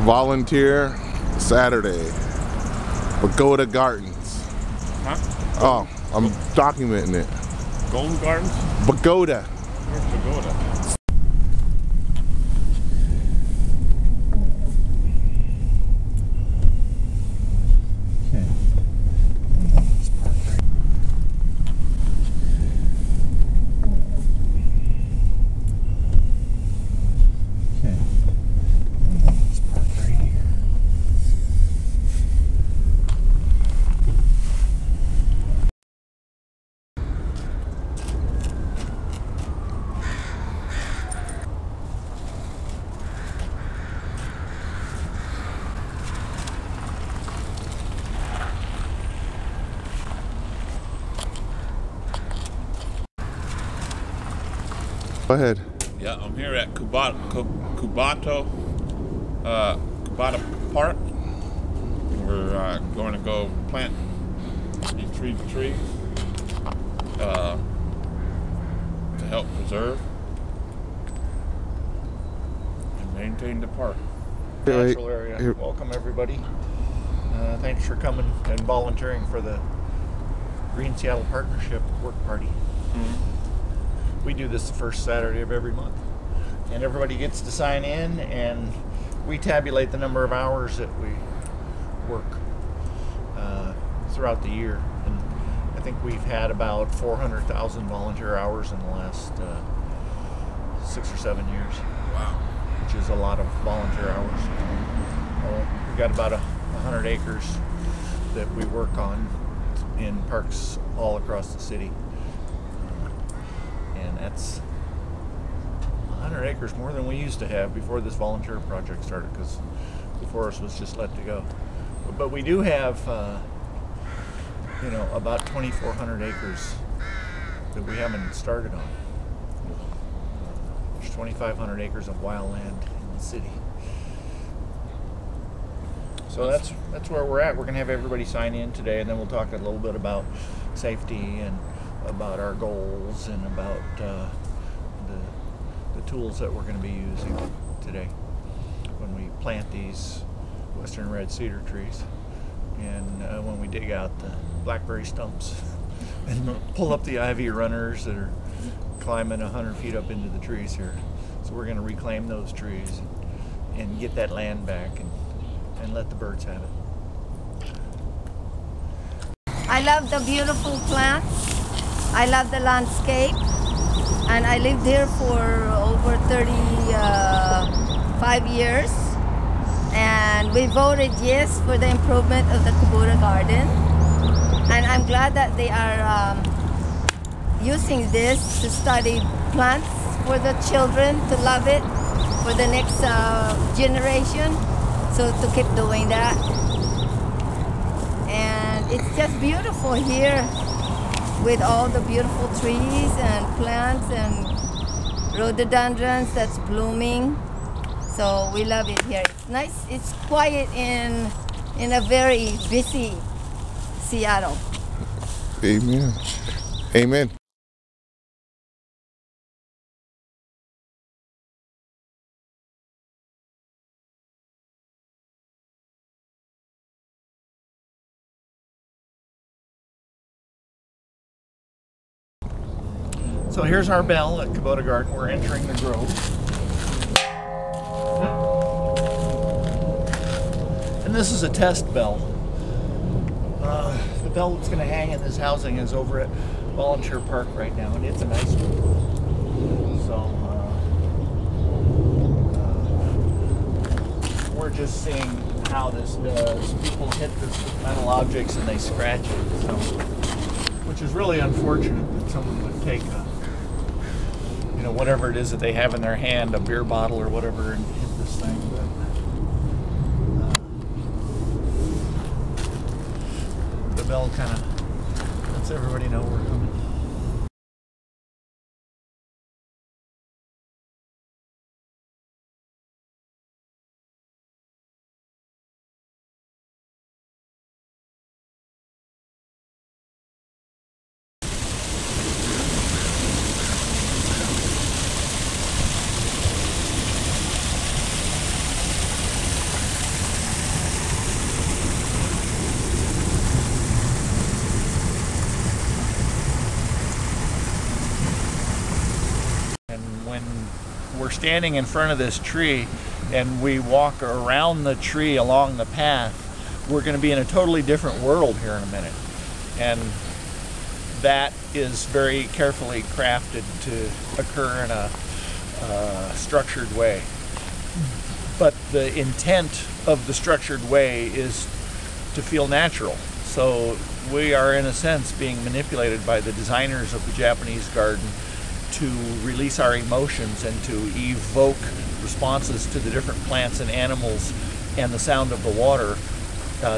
Volunteer Saturday, Kubota Gardens. Huh? Oh, I'm documenting it. Golden Gardens? Kubota. Where's Kubota? Go ahead. Yeah, I'm here at Kubota Park. We're going to go plant these trees to help preserve and maintain the park. Natural area. Welcome everybody. Thanks for coming and volunteering for the Green Seattle Partnership Work Party. We do this the first Saturday of every month, and everybody gets to sign in, and we tabulate the number of hours that we work throughout the year. And I think we've had about 400,000 volunteer hours in the last 6 or 7 years. Wow. Which is a lot of volunteer hours. We've got about 100 acres that we work on in parks all across the city. And that's 100 acres more than we used to have before this volunteer project started, because the forest was just let to go. But we do have, about 2,400 acres that we haven't started on. There's 2,500 acres of wild land in the city. So that's where we're at. We're going to have everybody sign in today, and then we'll talk a little bit about safety and about our goals and about the tools that we're going to be using today when we plant these western red cedar trees, and when we dig out the blackberry stumps and pull up the ivy runners that are climbing 100 feet up into the trees here. So we're going to reclaim those trees and get that land back and let the birds have it. I love the beautiful plants. I love the landscape, and I lived here for over 35 years, and we voted yes for the improvement of the Kubota Garden, and I'm glad that they are using this to study plants for the children to love it for the next generation, so to keep doing that. And it's just beautiful here, with all the beautiful trees and plants and rhododendrons that's blooming. So we love it here. It's nice, it's quiet in a very busy Seattle. Amen. Amen. So here's our bell at Kubota Garden. We're entering the grove. And this is a test bell. The bell that's going to hang in this housing is over at Volunteer Park right now, and it's a nice one. So we're just seeing how this does. People hit this with metal objects and they scratch it, so, which is really unfortunate that someone would take whatever it is that they have in their hand, a beer bottle or whatever, and hit this thing. But the bell kind of lets everybody know we're coming. we're standing in front of this tree and we walk around the tree along the path, we're going to be in a totally different world here in a minute. And that is very carefully crafted to occur in a structured way. But the intent of the structured way is to feel natural. So we are, in a sense, being manipulated by the designers of the Japanese garden to release our emotions and to evoke responses to the different plants and animals and the sound of the water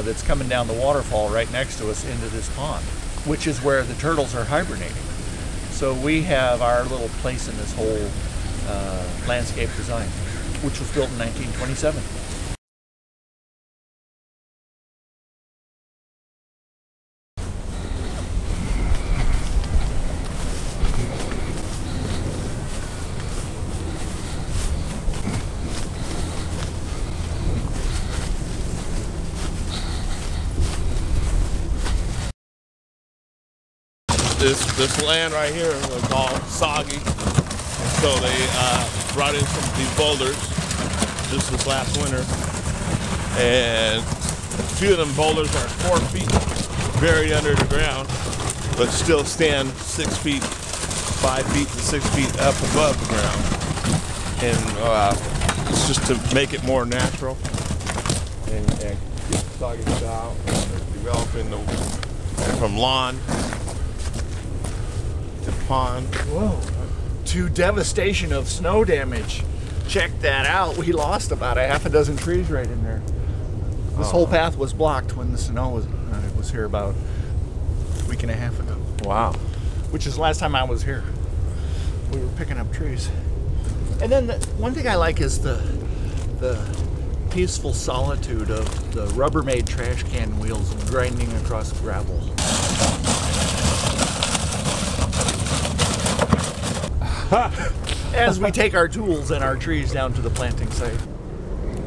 that's coming down the waterfall right next to us into this pond, which is where the turtles are hibernating. So we have our little place in this whole landscape design, which was built in 1927. This land right here was all soggy, and so they brought in some of these boulders just this last winter, and a few of them boulders are 4 feet buried under the ground, but still stand 6 feet, 5 feet to 6 feet up above the ground, and it's just to make it more natural and get the soggy style, developing from lawn to pond. Whoa. To devastation of snow damage. Check that out. We lost about a half a dozen trees right in there. This whole path was blocked when the snow was here about a week and a half ago. Wow. Which is the last time I was here. We were picking up trees. And then one thing I like is the peaceful solitude of the Rubbermaid trash can wheels grinding across gravel. As we take our tools and our trees down to the planting site.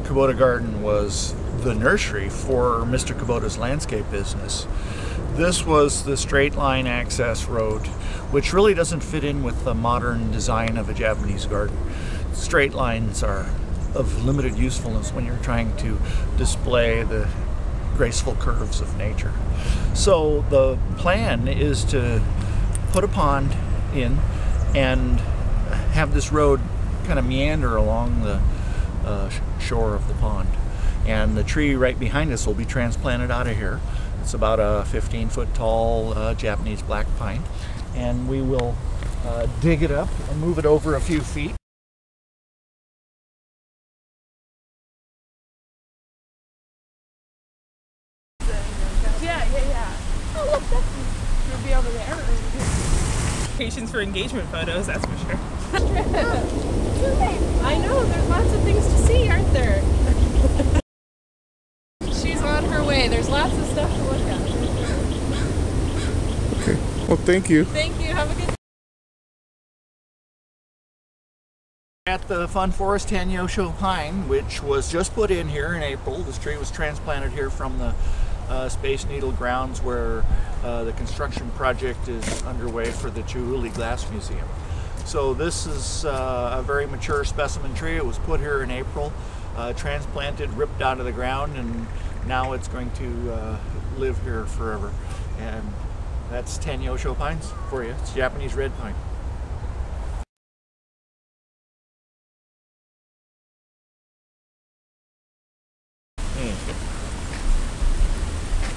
Kubota Garden was the nursery for Mr. Kubota's landscape business. This was the straight line access road, which really doesn't fit in with the modern design of a Japanese garden. Straight lines are of limited usefulness when you're trying to display the graceful curves of nature. So the plan is to put a pond in and have this road kind of meander along the shore of the pond. And the tree right behind us will be transplanted out of here. It's about a 15-foot tall Japanese black pine. And we will dig it up and move it over a few feet. Yeah. Oh, look, that's going to be over there or over here. Patience for engagement photos, that's for sure. I know, there's lots of things to see, aren't there? She's on her way. There's lots of stuff to look at. Okay. Well, thank you. Thank you. Have a good day. At the Fun Forest Tanyosho pine, which was just put in here in April. This tree was transplanted here from the Space Needle grounds where the construction project is underway for the Chihuly Glass Museum. So this is a very mature specimen tree. It was put here in April, transplanted, ripped out of the ground, and now it's going to live here forever. And that's Tanyosho pines for you. It's Japanese red pine.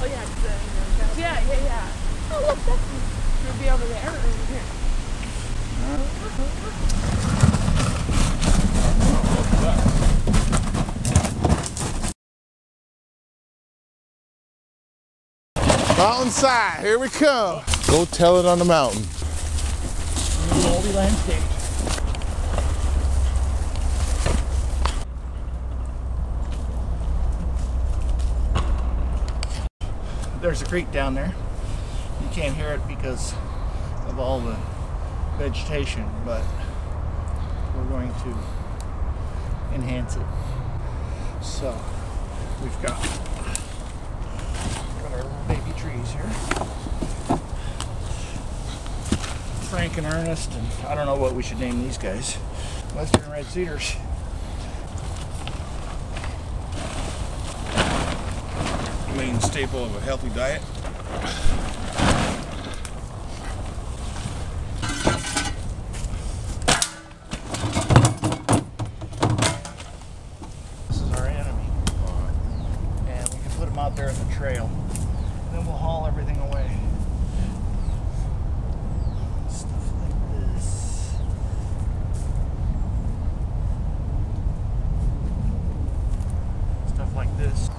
Oh, yeah. Yeah. Oh, look, that's going to be over there or over here. Mountainside, here we come. Go tell it on the mountain. Moldy landscape. There's a creek down there. You can't hear it because of all the vegetation, but we're going to enhance it. So we've got our little baby trees here. Frank and Ernest, and I don't know what we should name these guys. Western red cedars. Main staple of a healthy diet. This is our enemy. And we can put them out there in the trail. And then we'll haul everything away. Stuff like this. Stuff like this.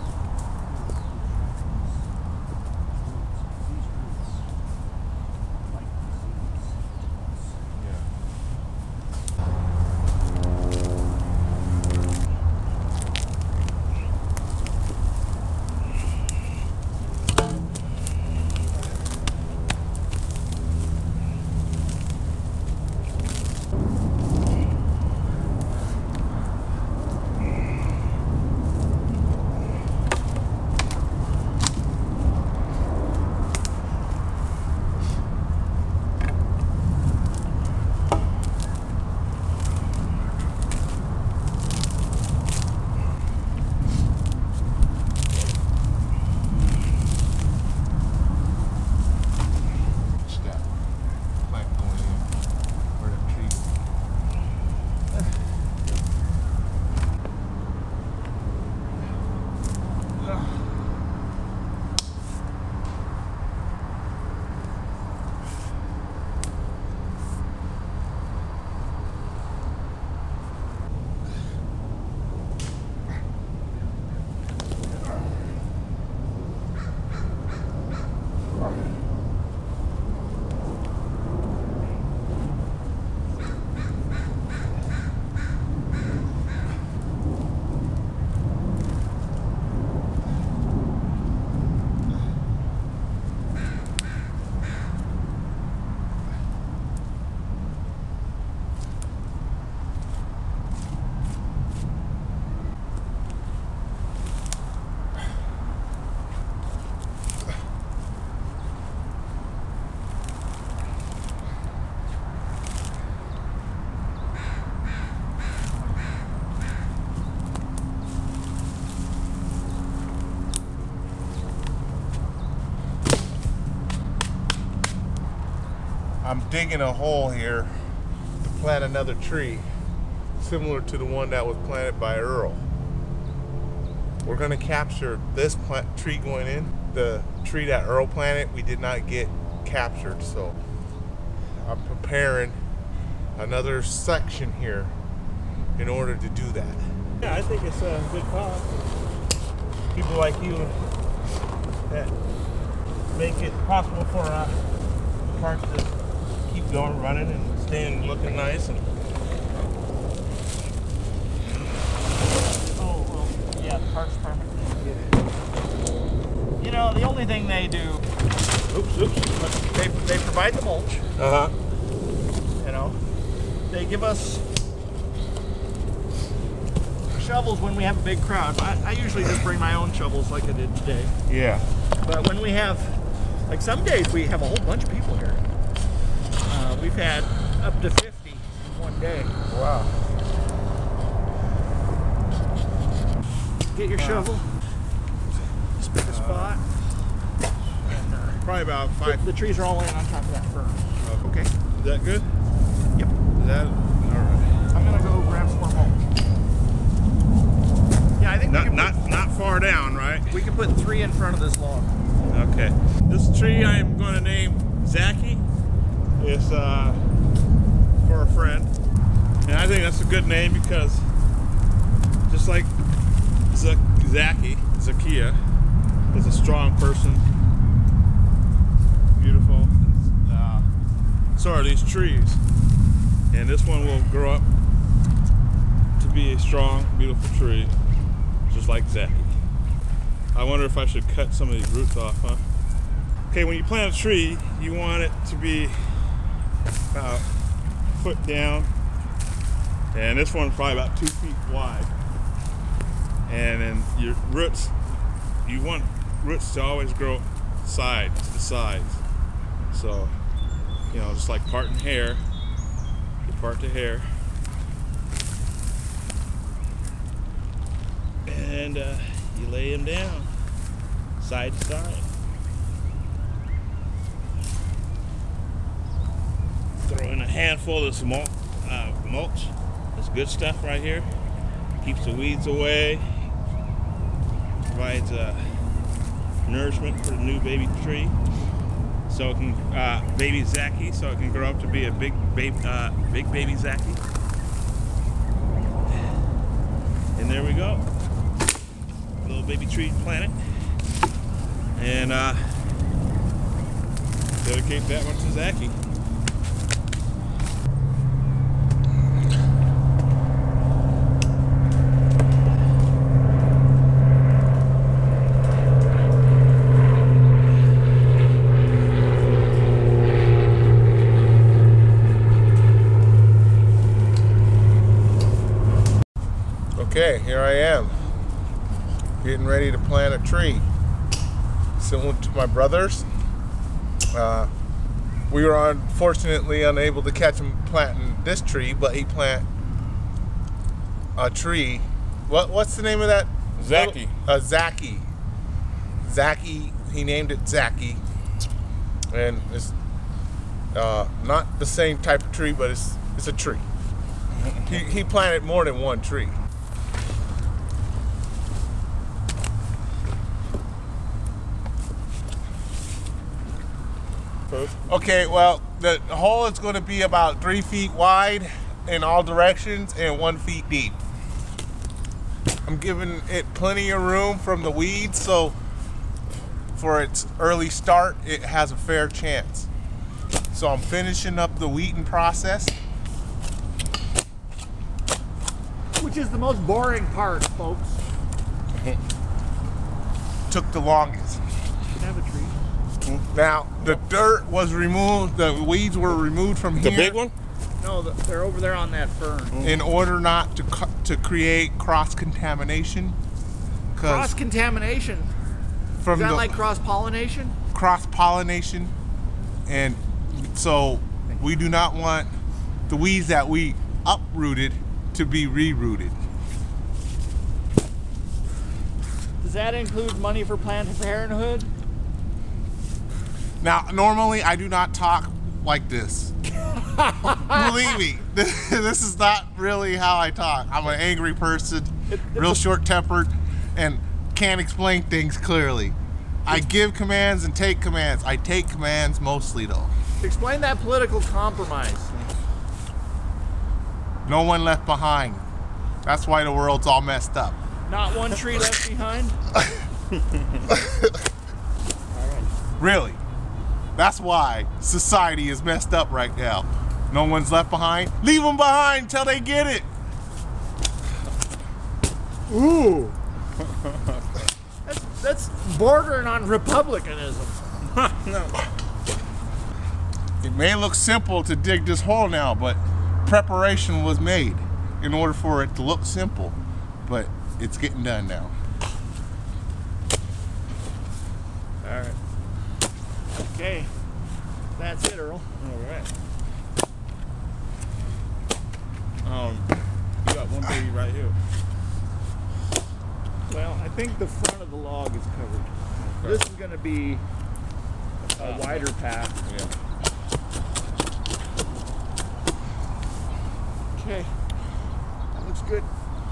I'm digging a hole here to plant another tree similar to the one that was planted by Earl. We're going to capture this tree going in. The tree that Earl planted, we did not get captured, so I'm preparing another section here in order to do that. Yeah, I think it's a good cause. People like you that make it possible for parks to keep going, running, and staying looking nice. And Oh, well, yeah, the parks department. You know, the only thing they do, they provide the mulch. You know, they give us shovels when we have a big crowd. I usually just bring my own shovels like I did today. Yeah. But when we have, like some days we have a whole bunch of people here. We've had up to 50 in one day. Wow. Get your shovel, just pick a spot. And, Probably about 5. the trees are all laying on top of that fern. Okay. Is that good? Yep. Is that all right? I'm gonna go grab some more mulch. Yeah, I think Not far down, right? we can put 3 in front of this log. Okay. This tree I'm going to name Zachy. It's for a friend, and I think that's a good name because just like Zacchaeus is a strong person, beautiful. So are these trees, and this one will grow up to be a strong, beautiful tree, just like Zachy. I wonder if I should cut some of these roots off, huh? Okay, when you plant a tree, you want it to be about a foot down, and this one's probably about 2 feet wide. And then your roots, you want roots to always grow side to sides. So You know, just like parting hair. You part the hair. And you lay him down, side to side. Throw in a handful of some mulch. That's good stuff right here. Keeps the weeds away. Provides nourishment for the new baby tree. So it can, baby Zachy, so it can grow up to be a big baby Zachy. And there we go. Little baby tree planted. And dedicate that one to Zachy. Okay, here I am, getting ready to plant a tree. Similar to my brothers. We were unfortunately unable to catch him planting this tree, but he planted a tree. What's the name of that? Zachy. Zachy. Zachy, he named it Zachy. And it's not the same type of tree, but it's a tree. He planted more than one tree. Okay, well, the hole is going to be about 3 feet wide in all directions and 1 feet deep. I'm giving it plenty of room from the weeds, so for its early start, it has a fair chance. So I'm finishing up the weeding process. Which is the most boring part, folks. Took the longest. You can have a tree. Now, the dirt was removed, the weeds were removed from here. The big one? No, they're over there on that fern. In order not to create cross-contamination. Cross-contamination? From Is that the like cross-pollination? Cross-pollination. And so we do not want the weeds that we uprooted to be rerouted. Does that include money for Planned Parenthood? Now, normally I do not talk like this. Believe me, this is not really how I talk. I'm an angry person, real short-tempered, and can't explain things clearly. I give commands and take commands. I take commands mostly, though. Explain that political compromise. No one left behind. That's why the world's all messed up. Not one tree left behind? Really. That's why society is messed up right now. No one's left behind. Leave them behind till they get it. Ooh. That's bordering on republicanism. No. It may look simple to dig this hole now, but preparation was made in order for it to look simple. But it's getting done now. All right. Okay. That's it, Earl. All right. You got one baby right here. Well, I think the front of the log is covered. This is going to be a wider path. Yeah. Okay. That looks good.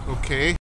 Okay.